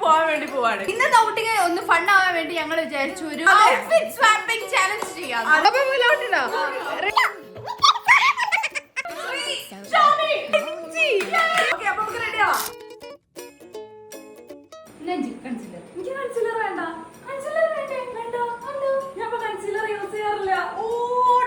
പോവാൻ വേണ്ടി പോവാണ്. ഇന്നത്തെ ഔട്ടിങ് ഒന്ന് ഫൺ ആവാൻ വേണ്ടി ഞങ്ങൾ വിചാരിച്ചു ഒരു ഔട്ട്ഫിറ്റ് സ്വാപ്പിംഗ് ചാലഞ്ച് ചെയ്യാം. അപ്പൊ മുന്നോട്ടുണ്ടോ? ഓക്കെ, അപ്പൊ നമുക്ക് റെഡിയാ. എനിക്ക് കൺസീലർ വേണ്ട. കൺസീലർ വേണ്ടേ? വേണ്ട. ഞാൻ കൺസീലർ യൂസ് ചെയ്യാറില്ല.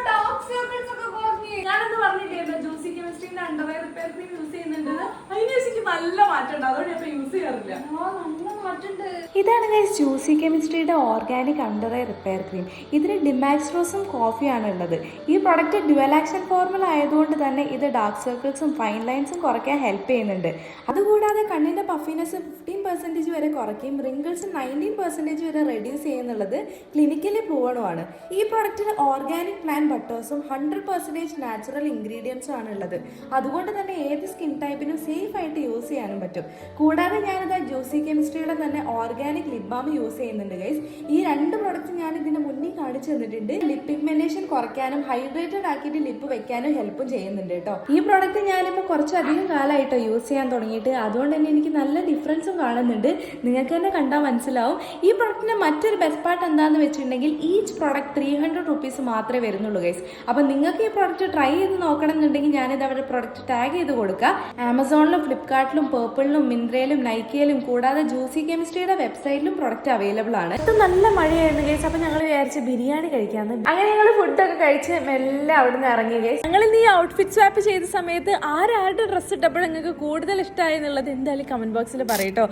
ഡാർക്ക് സർക്കിൾസ് ഒക്കെ കുറഞ്ഞു. ഞാനെന്ന് പറഞ്ഞില്ലേ ജ്യൂസി കെമിസ്ട്രീന്റെ under eye repair cream use ചെയ്യുന്നുണ്ട്. അതിന് എനിക്ക് നല്ല മാറ്റമുണ്ട്. അതുകൊണ്ട് ഞാൻ യൂസ് ചെയ്യാറില്ല. നല്ല മാറ്റമുണ്ട്. ഇതാണ് ഗൈസ് ജ്യൂസി കെമിസ്ട്രിയുടെ organic under eye repair cream. ഇതിന് ഡിമാക്സ്ട്രോസും കോഫിയാണ് ഉള്ളത്. ഈ പ്രൊഡക്റ്റ് ഡ്യുവൽ ആക്ഷൻ ഫോർമുല ആയതുകൊണ്ട് തന്നെ ഇത് ഡാർക്ക് സർക്കിൾസും ഫൈൻ ലൈൻസും കുറയ്ക്കാൻ ഹെൽപ്പ് ചെയ്യുന്നുണ്ട്. അതുകൂടാതെ കണ്ണിൻ്റെ പഫിനെസ് 15% വരെ കുറയ്ക്കും, റിങ്കിൾസ് 19% വരെ റെഡ്യൂസ് ചെയ്യുന്നുള്ളത് ക്ലിനിക്കലി പ്രൂവണുമാണ്. ഈ പ്രൊഡക്റ്റിന് ഓർഗാനിക് പ്ലാന്റ് ബട്ടേഴ്സും 100% നാച്ചുറൽ ഇൻഗ്രീഡിയൻസും ആണ് ഉള്ളത്. അതുകൊണ്ട് തന്നെ ഏത് സ്കിൻ ടൈപ്പിനും സേഫ് ആയിട്ട് യൂസ് ചെയ്യാനും പറ്റും. കൂടാതെ ഞാനിത് ജ്യൂസി കെമിസ്ട്രിയുടെ തന്നെ ഓർഗാനിക് ലിപ് ബാം യൂസ് ചെയ്യുന്നുണ്ട് ഗൈസ്. ഈ രണ്ട് പ്രൊഡക്റ്റ് ഞാൻ ഇതിന് മുന്നിൽ കാണിച്ചു തന്നിട്ടുണ്ട്. ലിപ് പിഗ്മെന്റേഷൻ കുറയ്ക്കാനും ഹൈഡ്രേറ്റഡ് ആക്കിയിട്ട് ലിപ്പ് വെക്കാനും ഹെൽപ്പും ചെയ്യുന്നുണ്ട് കേട്ടോ. ഈ പ്രൊഡക്റ്റ് ഞാനിപ്പോൾ കുറച്ചധികം കാലമായിട്ടോ യൂസ് ചെയ്യാൻ തുടങ്ങിയിട്ട്. അതുകൊണ്ട് തന്നെ എനിക്ക് നല്ല ഡിഫറൻസും കാണുന്നുണ്ട്. നിങ്ങൾക്ക് തന്നെ കണ്ടാൽ മനസ്സിലാവും. ഈ പ്രൊഡക്റ്റിന് മറ്റൊരു ബെസ്റ്റ് പാർട്ട് എന്താണെന്ന് വെച്ചിട്ടുണ്ടെങ്കിൽ ഈച്ച് പ്രൊഡക്റ്റ് 300 റുപ്പീസ് മാത്രമേ വരുന്നുള്ളൂ ഗൈസ്. അപ്പോൾ നിങ്ങൾക്ക് ഈ പ്രൊഡക്റ്റ് ട്രൈ ചെയ്ത് നോക്കണം എന്നുണ്ടെങ്കിൽ ഞാനിത് അവരുടെ പ്രൊഡക്റ്റ് ടാഗ് ചെയ്ത് കൊടുക്കാം. ആമസോണിലും ഫ്ലിപ്കാർട്ടിലും പേർപ്പിളിലും മിന്ത്രയിലും നൈക്കയിലും കൂടാതെ ജ്യൂസി കെമിസ്ട്രിയുടെ വെബ്സൈറ്റിലും പ്രൊഡക്റ്റ് അവൈലബിൾ ആണ്. ഇത് നല്ല മഴയായിരുന്നു ഗൈസ്. അപ്പോൾ ഞങ്ങൾ വിചാരിച്ച് ബിരിയാണി കഴിക്കാമെന്ന്. അങ്ങനെ ഞങ്ങൾ ഫുഡൊക്കെ കഴിച്ച് മെല്ലെ അവിടെ നിന്ന് ഇറങ്ങി ഗൈസ്. ഞങ്ങൾ ഇന്ന് ഈ ഔട്ട്ഫിറ്റ് സ്വാപ്പ് ചെയ്ത സമയത്ത് ആരുടെ ഡ്രസ്സ് ഇട്ടപ്പോൾ നിങ്ങൾക്ക് കൂടുതൽ ഇഷ്ടമായി എന്നുള്ളത് എന്തായാലും കമന്റ് ബോക്സിൽ പറയട്ടോ.